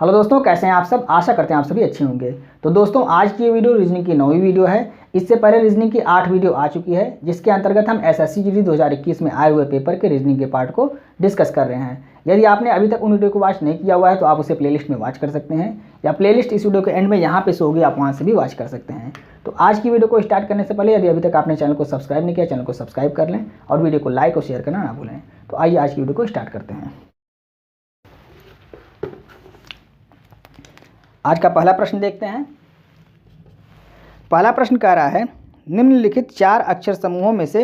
Hello दोस्तों, कैसे हैं आप सब। आशा करते हैं आप सभी अच्छे होंगे। तो दोस्तों, आज की ये वीडियो रीजनिंग की 9वीं वीडियो है। इससे पहले रीजनिंग की 8 वीडियो आ चुकी है, जिसके अंतर्गत हम एसएससी जीडी 2021 में आए हुए पेपर के रीजनिंग के पार्ट को डिस्कस कर रहे हैं। यदि आपने अभी तक उन वीडियो को वॉच नहीं किया हुआ है तो आप उसे प्लेलिस्ट में वॉच कर सकते हैं, या प्लेलिस्ट इस वीडियो के एंड में यहाँ पे शो होगी, आप वहाँ से भी वॉच कर सकते हैं। तो आज की वीडियो को स्टार्ट करने से पहले यदि अभी तक आपने चैनल को सब्सक्राइब नहीं किया, चैनल को सब्सक्राइब कर लें और वीडियो को लाइक और शेयर करना ना भूलें। तो आइए आज की वीडियो को स्टार्ट करते हैं। आज का पहला प्रश्न देखते हैं। पहला प्रश्न कह रहा है, निम्नलिखित 4 अक्षर समूहों में से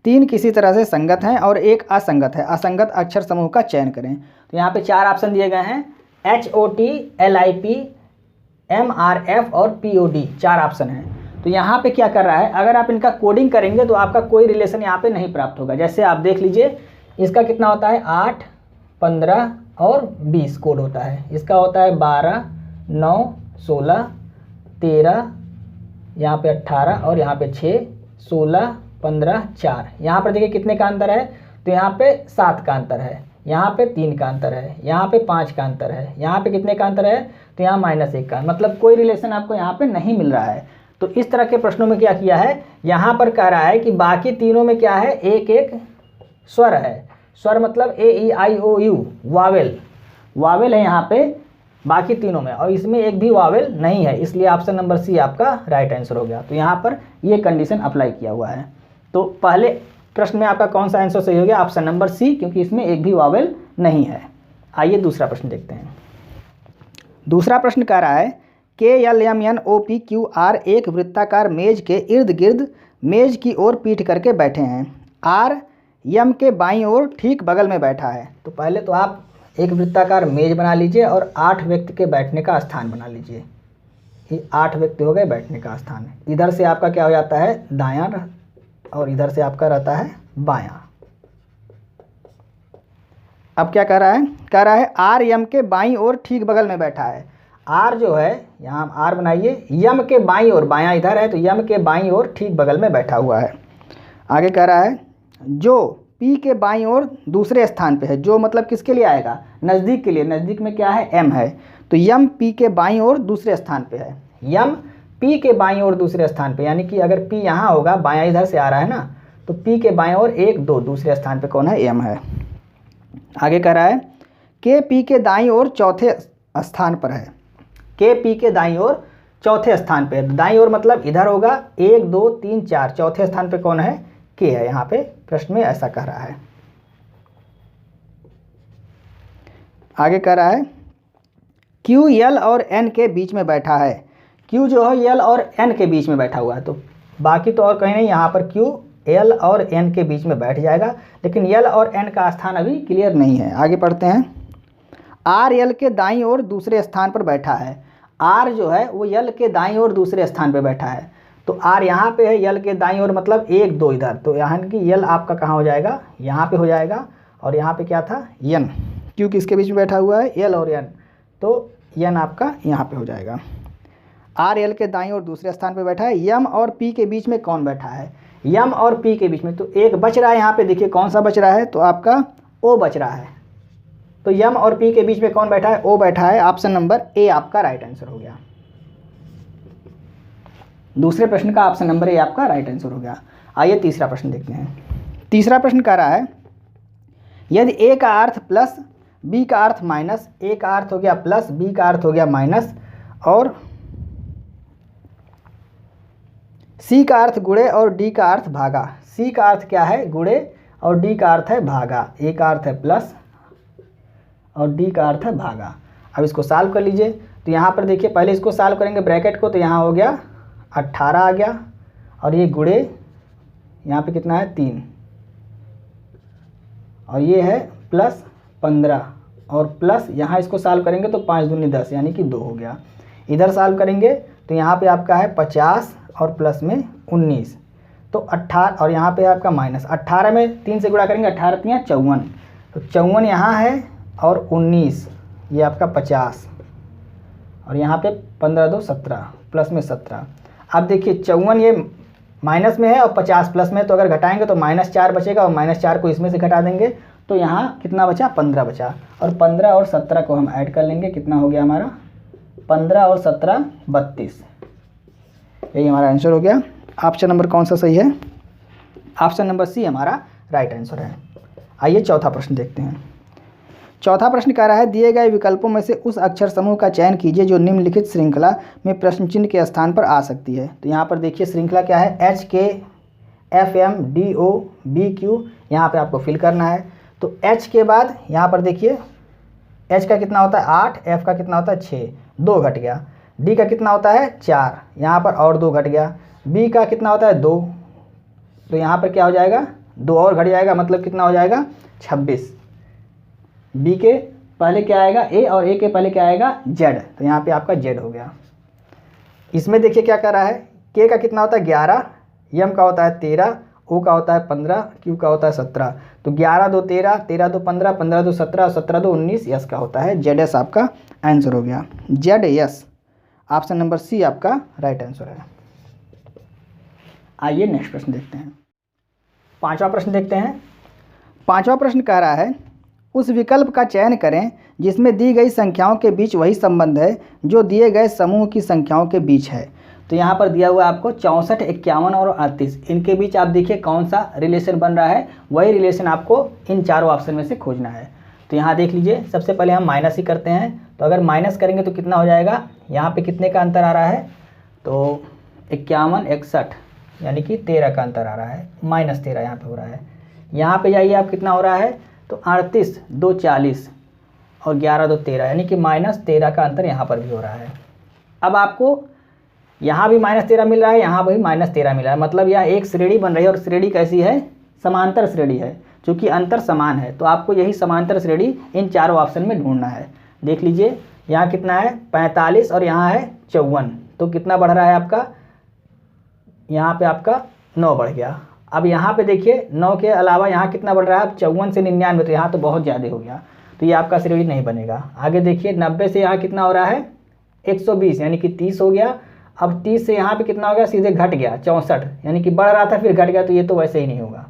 3 किसी तरह से संगत हैं और एक असंगत है। असंगत अक्षर समूह का चयन करें। तो यहाँ पे 4 ऑप्शन दिए गए हैं, HOT, LIP, MRF और POD, 4 ऑप्शन हैं। तो यहाँ पे क्या कर रहा है, अगर आप इनका कोडिंग करेंगे तो आपका कोई रिलेशन यहाँ पे नहीं प्राप्त होगा। जैसे आप देख लीजिए, इसका कितना होता है 8, 15 और 20 कोड होता है। इसका होता है 12, 9, 16, 13, यहाँ पे 18 और यहाँ पे 6, 16, 15, 4। यहाँ पर देखिए कितने का अंतर है, तो यहाँ पे 7 का अंतर है, यहाँ पे 3 का अंतर है, यहाँ पे 5 का अंतर है, यहाँ पे कितने का अंतर है, तो यहाँ -1 का। मतलब कोई रिलेशन आपको यहाँ पे नहीं मिल रहा है। तो इस तरह के प्रश्नों में क्या किया है, यहाँ पर कह रहा है कि बाकी तीनों में क्या है, एक एक स्वर है। स्वर मतलब AEIOU, वावेल, वावेल है यहाँ पे बाकी तीनों में, और इसमें एक भी वावेल नहीं है, इसलिए ऑप्शन नंबर सी आपका राइट आंसर हो गया। तो यहाँ पर ये कंडीशन अप्लाई किया हुआ है। तो पहले प्रश्न में आपका कौन सा आंसर सही हो गया, ऑप्शन नंबर सी, क्योंकि इसमें एक भी वावेल नहीं है। आइए दूसरा प्रश्न देखते हैं। दूसरा प्रश्न कह रहा है, KLMNOPQR एक वृत्ताकार मेज के इर्द गिर्द मेज की ओर पीठ करके बैठे हैं। R M के बाईं ओर ठीक बगल में बैठा है। तो पहले तो आप एक वृत्ताकार मेज बना लीजिए और 8 व्यक्ति के बैठने का स्थान बना लीजिए। ये 8 व्यक्ति हो गए बैठने का स्थान। इधर से आपका क्या हो जाता है, दायां, और इधर से आपका रहता है बायां। अब क्या कर रहा है, कह रहा है R M के बाईं ओर ठीक बगल में बैठा है। R जो है, यहाँ R बनाइए, M के बाईं ओर, बायां इधर है तो M के बाईं ओर ठीक बगल में बैठा हुआ है। आगे कह रहा है, जो P के बाईं ओर दूसरे स्थान पे है। जो मतलब किसके लिए आएगा, नज़दीक के लिए। नज़दीक में क्या है, M है, तो M P के बाईं ओर दूसरे स्थान पे है। M P के बाईं ओर दूसरे स्थान पे, यानी कि अगर P यहाँ होगा, बायां इधर से आ रहा है ना, तो P के बाईं ओर 1, 2 दूसरे स्थान पे कौन है, M है। आगे कह रहा है, K P के दाईं ओर चौथे स्थान पर है। K P के दाईं ओर चौथे स्थान पे। दाईं ओर मतलब इधर होगा, 1, 2, 3, 4, चौथे स्थान पे कौन है, K है। यहाँ पे प्रश्न में ऐसा कह रहा है। आगे कह रहा है, Q L और N के बीच में बैठा है। Q जो है L और N के बीच में बैठा हुआ है। तो बाकी तो और कहीं नहीं, यहाँ पर Q L और N के बीच में बैठ जाएगा, लेकिन L और N का स्थान अभी क्लियर नहीं है। आगे पढ़ते हैं, R L के दाईं ओर दूसरे स्थान पर बैठा है। R जो है वो L के दाईं ओर दूसरे स्थान पर बैठा है। तो R यहाँ पे है, L के दाईं ओर मतलब 1, 2 इधर, तो यहाँ की L आपका कहाँ हो जाएगा, यहाँ पे हो जाएगा। और यहाँ पे क्या था, N, Q किसके बीच में बैठा हुआ है, L और N, तो N आपका यहाँ पे हो जाएगा। R L के दाईं ओर दूसरे स्थान पे बैठा है। M और P के बीच में कौन बैठा है, M और P के बीच में तो एक बच रहा है। यहाँ पे देखिए कौन सा बच रहा है, तो आपका O बच रहा है। तो M और P के बीच में कौन बैठा है, O बैठा है। ऑप्शन नंबर A आपका राइट आंसर हो गया। दूसरे प्रश्न का ऑप्शन नंबर A आपका राइट आंसर हो गया। आइए तीसरा प्रश्न देखते हैं। तीसरा प्रश्न कह रहा है, यदि A का अर्थ प्लस, B का अर्थ माइनस, A का अर्थ हो गया प्लस, B का अर्थ हो गया माइनस, और C का अर्थ गुणे और D का अर्थ भागा। C का अर्थ क्या है, गुणे, और D का अर्थ है भागा। A का अर्थ है प्लस और D का अर्थ है भागा। अब इसको सॉल्व कर लीजिए। तो यहाँ पर देखिए, पहले इसको सॉल्व करेंगे ब्रैकेट को, तो यहाँ हो गया 18 आ गया, और ये गुणे यहाँ पे कितना है 3, और ये है प्लस 15, और प्लस यहाँ इसको सॉल्व करेंगे तो 5 दूनी 10, यानी कि 2 हो गया। इधर सॉल्व करेंगे तो यहाँ पे आपका है 50 और प्लस में 19, तो 18, और यहाँ पे आपका माइनस 18 में 3 से गुणा करेंगे, 18 3 54, तो 54 यहाँ है, और 19 ये आपका 50, और यहाँ पे 15 2 17, प्लस में 17। अब देखिए 54 ये माइनस में है और 50 प्लस में, तो अगर घटाएंगे तो -4 बचेगा, और -4 को इसमें से घटा देंगे तो यहाँ कितना बचा, 15 बचा, और 15 और 17 को हम ऐड कर लेंगे, कितना हो गया हमारा 15 और 17 32। यही हमारा आंसर हो गया। ऑप्शन नंबर कौन सा सही है? ऑप्शन नंबर सी हमारा राइट आंसर है। आइए चौथा प्रश्न देखते हैं। चौथा प्रश्न कह रहा है दिए गए विकल्पों में से उस अक्षर समूह का चयन कीजिए जो निम्नलिखित श्रृंखला में प्रश्न चिन्ह के स्थान पर आ सकती है। तो यहाँ पर देखिए श्रृंखला क्या है, HKFMDOBQ, यहाँ पे आपको फिल करना है। तो H के बाद यहाँ पर देखिए H का कितना होता है 8, F का कितना होता है 6, 2 घट गया, D का कितना होता है 4, यहाँ पर और 2 घट गया, B का कितना होता है 2, तो यहाँ पर क्या हो जाएगा 2 और घट जाएगा, मतलब कितना हो जाएगा 26। B के पहले क्या आएगा A, और A के पहले क्या आएगा Z, तो यहाँ पे आपका Z हो गया। इसमें देखिए क्या कर रहा है, K का कितना होता है 11, M का होता है 13, O का होता है 15, Q का होता है 17, तो 11 2 13, 13 2 15, 15 2 17, 17 2 19, S का होता है ZS आपका आंसर हो गया। ZS ऑप्शन नंबर सी आपका राइट आंसर है। आइए नेक्स्ट प्रश्न देखते हैं। पांचवा प्रश्न देखते हैं। पांचवा प्रश्न कह रहा है उस विकल्प का चयन करें जिसमें दी गई संख्याओं के बीच वही संबंध है जो दिए गए समूह की संख्याओं के बीच है। तो यहाँ पर दिया हुआ आपको 64, 51 और 38, इनके बीच आप देखिए कौन सा रिलेशन बन रहा है, वही रिलेशन आपको इन चारों ऑप्शन में से खोजना है। तो यहाँ देख लीजिए, सबसे पहले हम माइनस ही करते हैं। तो अगर माइनस करेंगे तो कितना हो जाएगा, यहाँ पे कितने का अंतर आ रहा है, तो 51 61 यानी कि 13 का अंतर आ रहा है, -13 यहाँ पे हो रहा है। यहाँ पे जाइए आप, कितना हो रहा है, तो 38 2 40 और 11 2 13 यानी कि -13 का अंतर यहाँ पर भी हो रहा है। अब आपको यहाँ भी -13 मिल रहा है, यहाँ भी -13 मिल रहा है, मतलब यह एक श्रेणी बन रही है, और श्रेणी कैसी है, समांतर श्रेणी है, चूँकि अंतर समान है। तो आपको यही समांतर श्रेणी इन चारों ऑप्शन में ढूंढना है। देख लीजिए यहाँ कितना है 45 और यहाँ है 54, तो कितना बढ़ रहा है आपका, यहाँ पे आपका 9 बढ़ गया। अब यहाँ पे देखिए 9 के अलावा यहाँ कितना बढ़ रहा है, 54 से 99, तो यहाँ तो बहुत ज़्यादा हो गया, तो ये आपका श्रेणी नहीं बनेगा। आगे देखिए 90 से यहाँ कितना हो रहा है 120 यानी कि 30 हो गया। अब 30 से यहाँ पे कितना हो गया, सीधे घट गया 64 यानी कि बढ़ रहा था फिर घट गया, तो ये तो वैसे ही नहीं होगा।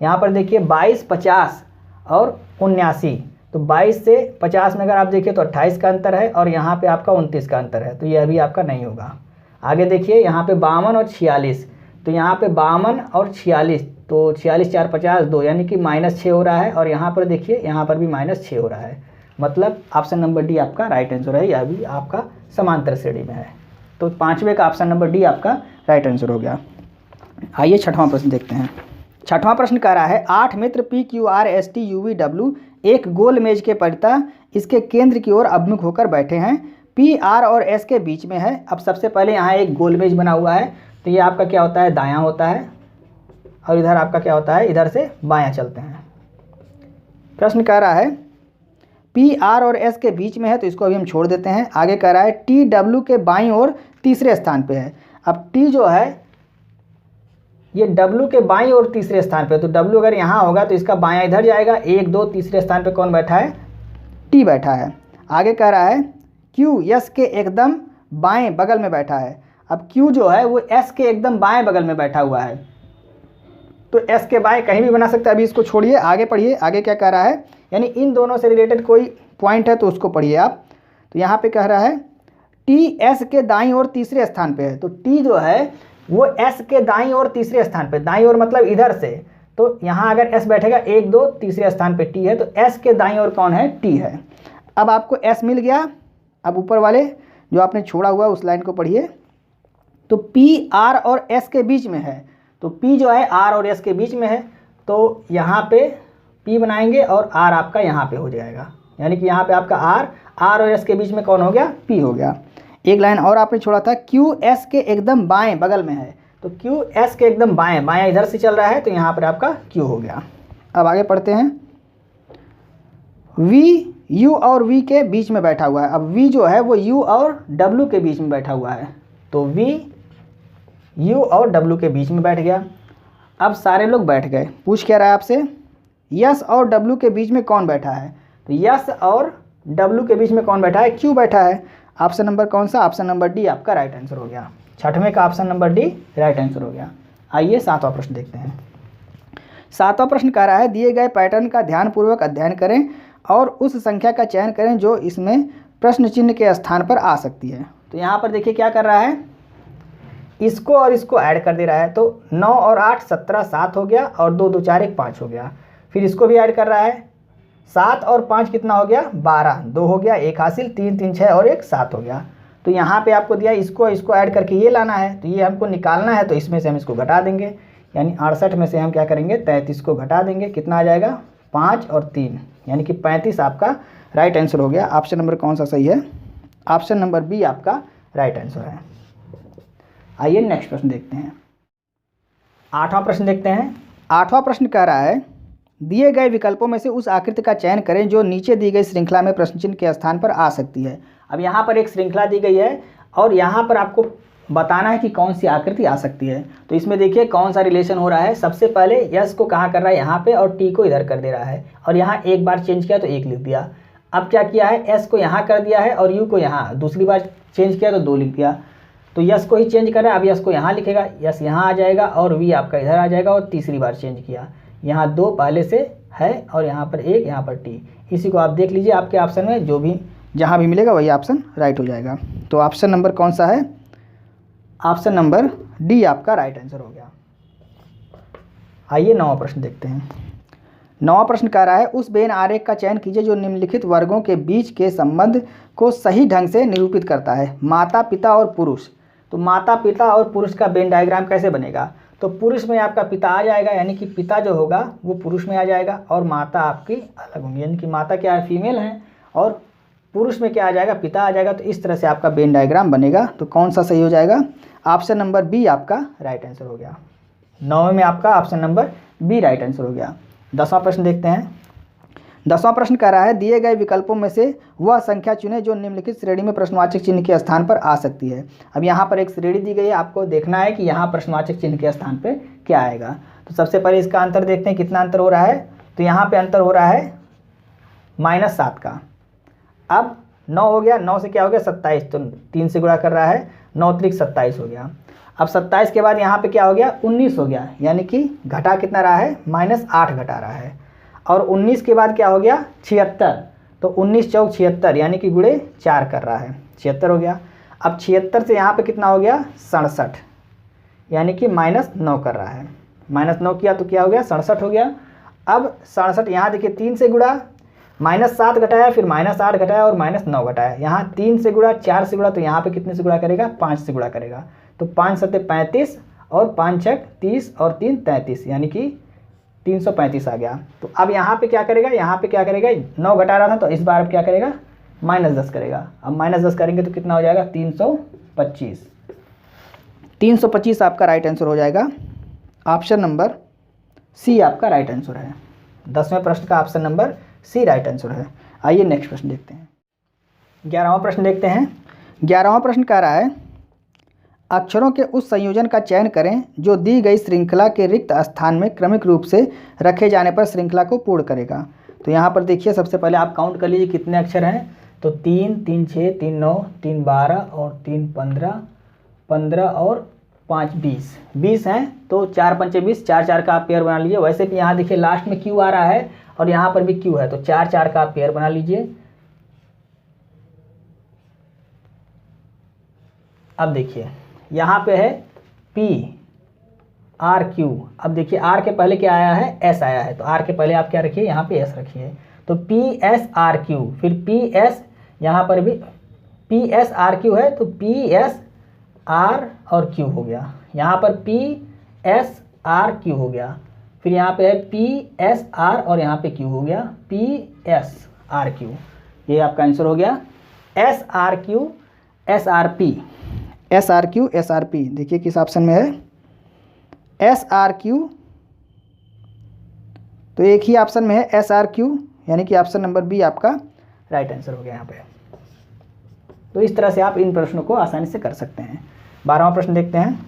यहाँ पर देखिए 22 50 और 79, तो 22 से 50 में अगर आप देखिए तो 28 का अंतर है, और यहाँ पे आपका 29 का अंतर है, तो यह भी आपका नहीं होगा। आगे देखिए यहाँ पे 52 और 46, तो यहाँ पे 52 और 46, तो 46 4 50 2 यानी कि -6 हो रहा है, और यहाँ पर देखिए यहाँ पर भी -6 हो रहा है, मतलब ऑप्शन नंबर डी आपका राइट आंसर है, यह भी आपका समांतर श्रेणी में है। तो पांचवें का ऑप्शन नंबर डी आपका राइट आंसर हो गया। आइए छठवां प्रश्न देखते हैं। छठवां प्रश्न कह रहा है 8 मित्र PQRSTUVW एक गोल मेज के परितः इसके केंद्र की ओर अभिमुख होकर बैठे हैं, PR और S के बीच में है। अब सबसे पहले यहाँ एक गोल मेज बना हुआ है, तो ये आपका क्या होता है, दायां होता है, और इधर आपका क्या होता है, इधर से बायां चलते हैं। प्रश्न कह रहा है PR और S के बीच में है, तो इसको अभी हम छोड़ देते हैं। आगे कह रहा है TW के बाईं ओर तीसरे स्थान पे है। अब T जो है ये W के बाईं ओर तीसरे स्थान पे, तो W अगर यहाँ होगा तो इसका बायां इधर जाएगा, 1 2 तीसरे स्थान पे कौन बैठा है, T बैठा है। आगे कह रहा है Q S के एकदम बाएं बगल में बैठा है। अब Q जो है वो S के एकदम बाएं बगल में बैठा हुआ है, तो S के बाएं कहीं भी बना सकता है। अभी इसको छोड़िए, आगे पढ़िए, आगे क्या कह रहा है, यानी इन दोनों से रिलेटेड कोई पॉइंट है तो उसको पढ़िए आप। तो यहाँ पे कह रहा है T S के दाईं ओर तीसरे स्थान पे है, तो T जो है वो S के दाईं ओर तीसरे स्थान पे, दाईं ओर मतलब इधर से, तो यहाँ अगर S बैठेगा 1 2 तीसरे स्थान पे T है, तो S के दाईं ओर कौन है, T है। अब आपको S मिल गया। अब ऊपर वाले जो आपने छोड़ा हुआ उस लाइन को पढ़िए। तो P R और S के बीच में है, तो P जो है R और S के बीच में है, तो यहाँ पे P बनाएंगे और R आपका यहाँ पे हो जाएगा, यानी कि यहाँ पे आपका R और S के बीच में कौन हो गया, P हो गया। एक लाइन और आपने छोड़ा था, Q S के एकदम बाएं बगल में है, तो Q S के एकदम बाएं, बायां इधर से चल रहा है, तो यहाँ पर आपका Q हो गया। अब आगे पढ़ते हैं। V U और V के बीच में बैठा हुआ है। अब V जो है वो U और W के बीच में बैठा हुआ है, तो V U और W के बीच में बैठ गया। अब सारे लोग बैठ गए। पूछ क्या रहा है आपसे, यस और W के बीच में कौन बैठा है, तो यस और W के बीच में कौन बैठा है, Q बैठा है। ऑप्शन नंबर कौन सा, ऑप्शन नंबर डी आपका राइट आंसर हो गया। छठवें का option number D right answer हो गया। आइए सातवां प्रश्न देखते हैं। 7वां प्रश्न कह रहा है दिए गए पैटर्न का ध्यानपूर्वक अध्ययन करें और उस संख्या का चयन करें जो इसमें प्रश्न चिन्ह के स्थान पर आ सकती है। तो यहाँ पर देखिए क्या कर रहा है, इसको और इसको ऐड कर दे रहा है। तो 9 और 8 17 7 हो गया और 2 2 4 1 5 हो गया। फिर इसको भी ऐड कर रहा है, 7 और 5 कितना हो गया 12, 2 हो गया, 1 हासिल, 3 3 6 और 1 7 हो गया। तो यहाँ पे आपको दिया इसको ऐड करके ये लाना है, तो ये हमको निकालना है। तो इसमें से हम इसको घटा देंगे, यानी 68 में से हम क्या करेंगे 33 को घटा देंगे, कितना आ जाएगा 5 और 3, यानी कि 35 आपका राइट आंसर हो गया। ऑप्शन नंबर कौन सा सही है? ऑप्शन नंबर बी आपका राइट आंसर है। आइए नेक्स्ट प्रश्न देखते हैं। 8वां प्रश्न देखते हैं। 8वां प्रश्न कह रहा है दिए गए विकल्पों में से उस आकृति का चयन करें जो नीचे दी गई श्रृंखला में प्रश्न चिन्ह के स्थान पर आ सकती है। अब यहाँ पर एक श्रृंखला दी गई है और यहाँ पर आपको बताना है कि कौन सी आकृति आ सकती है। तो इसमें देखिए कौन सा रिलेशन हो रहा है। सबसे पहले यस को कहाँ कर रहा है यहाँ पे और टी को इधर कर दे रहा है, और यहाँ एक बार चेंज किया तो 1 लिख दिया। अब क्या किया है, एस को यहाँ कर दिया है और यू को यहाँ दूसरी बार चेंज किया तो 2 लिख दिया। तो यस को ही चेंज कर रहा है, अब यस को यहाँ लिखेगा, यस यहाँ आ जाएगा और वी आपका इधर आ जाएगा। और तीसरी बार चेंज किया, यहाँ 2 पहले से है और यहाँ पर 1, यहाँ पर टी। इसी को आप देख लीजिए, आपके ऑप्शन में जो भी जहाँ भी मिलेगा वही ऑप्शन राइट हो जाएगा। तो ऑप्शन नंबर कौन सा है? ऑप्शन नंबर डी आपका राइट आंसर हो गया। आइए 9वां प्रश्न देखते हैं। 9वां प्रश्न कह रहा है उस वेन आरेख का चयन कीजिए जो निम्नलिखित वर्गों के बीच के संबंध को सही ढंग से निरूपित करता है। माता पिता और पुरुष। तो माता पिता और पुरुष का वेन डायग्राम कैसे बनेगा? तो पुरुष में आपका पिता आ जाएगा, यानी कि पिता जो होगा वो पुरुष में आ जाएगा और माता आपकी अलग होंगी, यानी कि माता क्या है फीमेल है और पुरुष में क्या आ जाएगा पिता आ जाएगा। तो इस तरह से आपका वेन डायग्राम बनेगा। तो कौन सा सही हो जाएगा? ऑप्शन नंबर बी आपका राइट आंसर हो गया। 9वें में आपका option number B right answer हो गया। 10वां प्रश्न देखते हैं। 10वां प्रश्न कह रहा है दिए गए विकल्पों में से वह संख्या चुनें जो निम्नलिखित श्रेणी में प्रश्नवाचक चिन्ह के स्थान पर आ सकती है। अब यहाँ पर एक श्रेणी दी गई है, आपको देखना है कि यहाँ प्रश्नवाचक चिन्ह के स्थान पर क्या आएगा। तो सबसे पहले इसका अंतर देखते हैं, कितना अंतर हो रहा है। तो यहाँ पर अंतर हो रहा है -7 का। अब 9 हो गया, 9 से क्या हो गया 27, तो 3 से गुणा कर रहा है, 9 त्रिक 27 हो गया। अब 27 के बाद यहाँ पे क्या हो गया 19 हो गया, यानी कि घटा कितना रहा है -8 घटा रहा है। और 19 के बाद क्या हो गया 76, तो 19 चौक 76, यानी कि गुणे 4 कर रहा है, 76 हो गया। अब 76 से यहाँ पे कितना हो गया 67, यानी कि -9 कर रहा है, -9 किया तो क्या हो गया 67 हो गया। अब 67 यहाँ देखिए 3 से गुणा, -7 घटाया, फिर -8 घटाया और -9 घटाया। यहाँ 3 से गुणा 4 से गुणा, तो यहाँ पे कितने से गुणा करेगा 5 से गुणा करेगा। तो 5 7 35 और 5 6 30 और 3 33, यानी कि 335 आ गया। तो अब यहाँ पे क्या करेगा, यहाँ पे क्या करेगा 9 घटा रहा था तो इस बार अब क्या करेगा -10 करेगा। अब -10 करेंगे तो कितना हो जाएगा 325। 325 आपका राइट आंसर हो जाएगा। ऑप्शन नंबर सी आपका राइट आंसर है। 10वें प्रश्न का option number C right answer है। आइए नेक्स्ट प्रश्न देखते हैं। 11वां प्रश्न देखते हैं। 11वां प्रश्न कह रहा है अक्षरों के उस संयोजन का चयन करें जो दी गई श्रृंखला के रिक्त स्थान में क्रमिक रूप से रखे जाने पर श्रृंखला को पूर्ण करेगा। तो यहाँ पर देखिए सबसे पहले आप काउंट कर लीजिए कितने अक्षर हैं। तो 3 3 6 3 9 3 12 और 3 15, 15 और 5 20, 20 हैं। तो 4 5 20, 4 4 का आप पेयर बना लीजिए। वैसे भी यहाँ देखिए लास्ट में क्यू आ रहा है और यहाँ पर भी क्यू है, तो 4 4 का आप पेयर बना लीजिए। अब देखिए यहाँ पे है P R Q। अब देखिए R के पहले क्या आया है S आया है, तो R के पहले आप क्या रखिए यहाँ पे S रखिए। तो P S R Q, फिर P S, यहाँ पर भी P S R Q है तो P S R और Q हो गया। यहाँ पर P S R Q हो गया, फिर यहाँ पे है P S R और यहाँ पे Q हो गया P S R Q। ये आपका आंसर हो गया S R Q S R P, S R Q S R P। देखिए किस ऑप्शन में है S R Q, तो एक ही ऑप्शन में है S R Q, यानी कि ऑप्शन नंबर बी आपका राइट आंसर हो गया यहाँ पे। तो इस तरह से आप इन प्रश्नों को आसानी से कर सकते हैं। 12वां प्रश्न देखते हैं।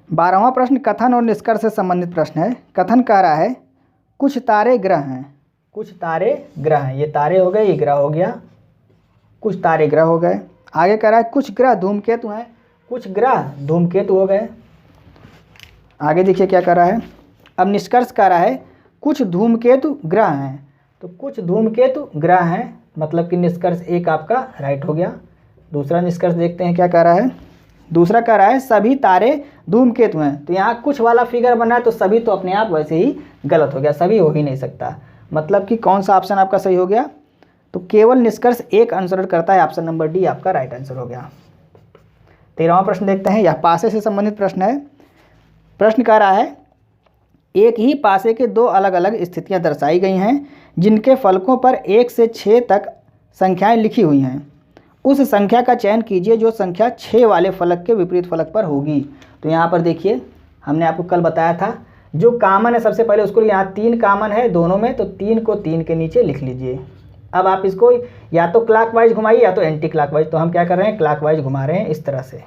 12वां प्रश्न कथन और निष्कर्ष से संबंधित प्रश्न है। कथन कह रहा है कुछ तारे ग्रह हैं, कुछ तारे ग्रह हैं, ये तारे हो गए, ये ग्रह हो गया, कुछ तारे ग्रह हो गए। आगे कह रहा है कुछ ग्रह धूमकेतु हैं, कुछ ग्रह धूमकेतु हो गए। आगे देखिए क्या कर रहा है अब निष्कर्ष कह रहा है कुछ धूमकेतु ग्रह हैं, तो कुछ धूमकेतु ग्रह हैं, मतलब कि निष्कर्ष एक आपका राइट हो गया। दूसरा निष्कर्ष देखते हैं क्या कह रहा है। दूसरा कह रहा है सभी तारे धूमकेतु हैं, तो यहाँ कुछ वाला फिगर बना है तो सभी तो अपने आप वैसे ही गलत हो गया, सभी हो ही नहीं सकता। मतलब कि कौन सा ऑप्शन आपका सही हो गया, तो केवल निष्कर्ष एक अनुसरण करता है, ऑप्शन नंबर डी आपका राइट आंसर हो गया। 13वां प्रश्न देखते हैं, यह पासे से संबंधित प्रश्न है। प्रश्न कह रहा है एक ही पासे के दो अलग अलग स्थितियां दर्शाई गई हैं जिनके फलकों पर 1 से 6 तक संख्याएं लिखी हुई हैं। उस संख्या का चयन कीजिए जो संख्या 6 वाले फलक के विपरीत फलक पर होगी। तो यहाँ पर देखिए हमने आपको कल बताया था जो कॉमन है सबसे पहले उसको, यहाँ 3 कॉमन है दोनों में, तो 3 को 3 के नीचे लिख लीजिए। अब आप इसको या तो क्लॉकवाइज घुमाइए या तो एंटी क्लॉकवाइज, तो हम क्या कर रहे हैं क्लॉकवाइज घुमा रहे हैं इस तरह से।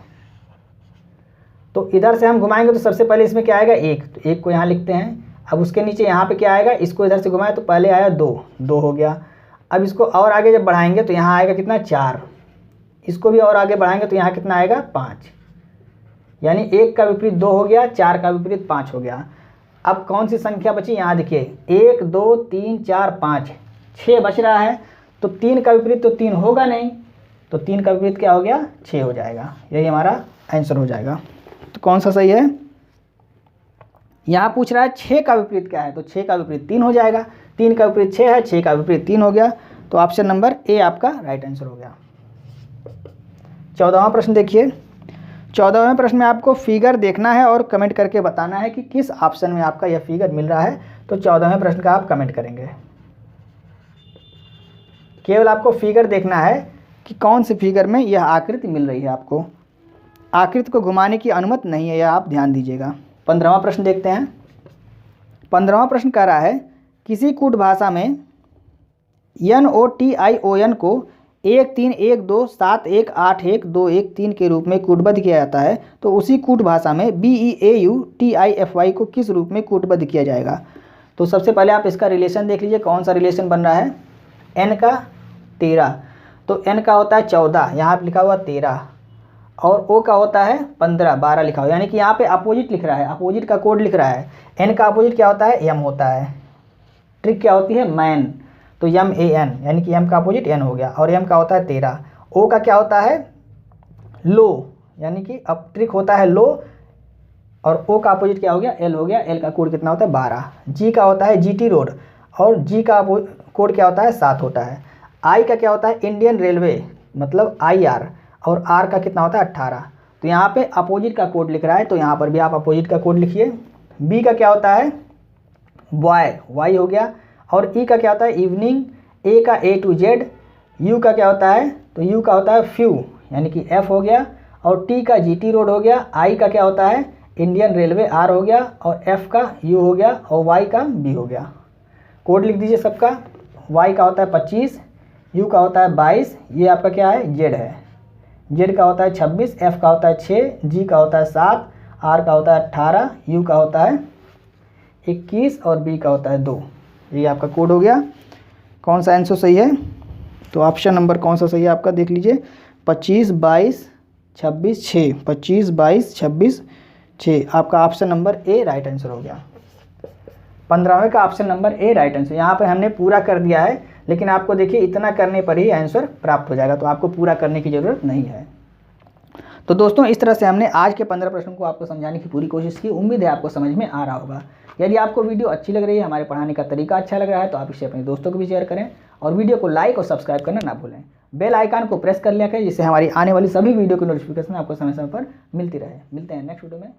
तो इधर से हम घुमाएंगे तो सबसे पहले इसमें क्या आएगा 1, तो 1 को यहाँ लिखते हैं। अब उसके नीचे यहाँ पे क्या आएगा, इसको इधर से घुमाए तो पहले आया 2, 2 हो गया। अब इसको और आगे जब बढ़ाएंगे तो यहाँ आएगा कितना 4, इसको भी और आगे बढ़ाएंगे तो यहाँ कितना आएगा 5, यानी 1 का विपरीत 2 हो गया, 4 का विपरीत 5 हो गया। अब कौन सी संख्या बची, यहाँ देखिए 1 2 3 4 5, 6 बच रहा है, तो 3 का विपरीत तो 3 होगा नहीं, तो 3 का विपरीत क्या हो गया 6 हो जाएगा, यही हमारा आंसर हो जाएगा। तो कौन सा सही है, यहाँ पूछ रहा है 6 का विपरीत क्या है, तो 6 का विपरीत 3 हो जाएगा, 3 का विपरीत 6 है, 6 का विपरीत 3 हो गया, तो ऑप्शन नंबर ए आपका राइट आंसर हो गया। 14वां प्रश्न देखिए। 14वें प्रश्न में आपको फिगर देखना है और कमेंट करके बताना है कि किस ऑप्शन में आपका यह फिगर मिल रहा है। तो 14वें प्रश्न का आप कमेंट करेंगे। केवल आपको फिगर देखना है कि कौन सी फिगर में यह आकृति मिल रही है। आपको आकृति को घुमाने की अनुमति नहीं है, यह आप ध्यान दीजिएगा। 15वां प्रश्न देखते हैं। 15वां प्रश्न कह रहा है किसी कूट भाषा में NOTION को 1 3 1 2 7 1 8 1 2 1 3 के रूप में कूटबद्ध किया जाता है, तो उसी कूट भाषा में BEAUTIFY को किस रूप में कूटबद्ध किया जाएगा। तो सबसे पहले आप इसका रिलेशन देख लीजिए, कौन सा रिलेशन बन रहा है, n का 13, तो n का होता है 14, यहाँ पे लिखा हुआ 13, और O का होता है 15, 12 लिखा हुआ, यानी कि यहाँ पे अपोजिट लिख रहा है, अपोजिट का कोड लिख रहा है। n का अपोजिट क्या होता है, m होता है। ट्रिक क्या होती है, मैन, तो MAN, यानी कि m का अपोजिट n हो गया, और m का होता है 13। O का क्या होता है, लो, यानी कि अब ट्रिक होता है लो, और O का अपोजिट क्या हो गया, L हो गया, L का कोड कितना होता है 12। G का होता है GT रोड, और G का कोड क्या होता है 7 होता है। I का क्या होता है, इंडियन रेलवे, मतलब IR, और R का कितना होता है 18। तो यहाँ पे अपोजिट का कोड लिख रहा है, तो यहाँ पर भी आप अपोजिट का कोड लिखिए। B का क्या होता है, बॉय, Y हो गया, और E का क्या होता है इवनिंग, A का A to Z, U का क्या होता है, तो U का होता है फ्यू, यानी कि F हो गया, और T का GT रोड हो गया, I का क्या होता है इंडियन रेलवे R हो गया, और F का U हो गया, और Y का B हो गया। कोड लिख दीजिए सबका। Y का होता है 25, U का होता है 22, ये आपका क्या है Z है, Z का होता है 26, F का होता है 6, G का होता है 7, R का होता है 18, U का होता है 21, और B का होता है 2। ये आपका कोड हो गया। कौन सा आंसर सही है, तो ऑप्शन नंबर कौन सा सही है आपका देख लीजिए, 25 22 26 6, 25 22 26 6, आपका option number A right answer हो गया। 15वें का option number A right answer. यहाँ पर हमने पूरा कर दिया है, लेकिन आपको देखिए इतना करने पर ही आंसर प्राप्त हो जाएगा, तो आपको पूरा करने की ज़रूरत नहीं है। तो दोस्तों इस तरह से हमने आज के 15 प्रश्नों को आपको समझाने की पूरी कोशिश की। उम्मीद है आपको समझ में आ रहा होगा। यदि आपको वीडियो अच्छी लग रही है, हमारे पढ़ाने का तरीका अच्छा लग रहा है, तो आप इसे अपने दोस्तों को भी शेयर करें, और वीडियो को लाइक और सब्सक्राइब करना ना भूलें। बेल आइकन को प्रेस कर लिया करें, जिससे हमारी आने वाली सभी वीडियो की नोटिफिकेशन आपको समय समय पर मिलती रहे। मिलते हैं नेक्स्ट वीडियो में।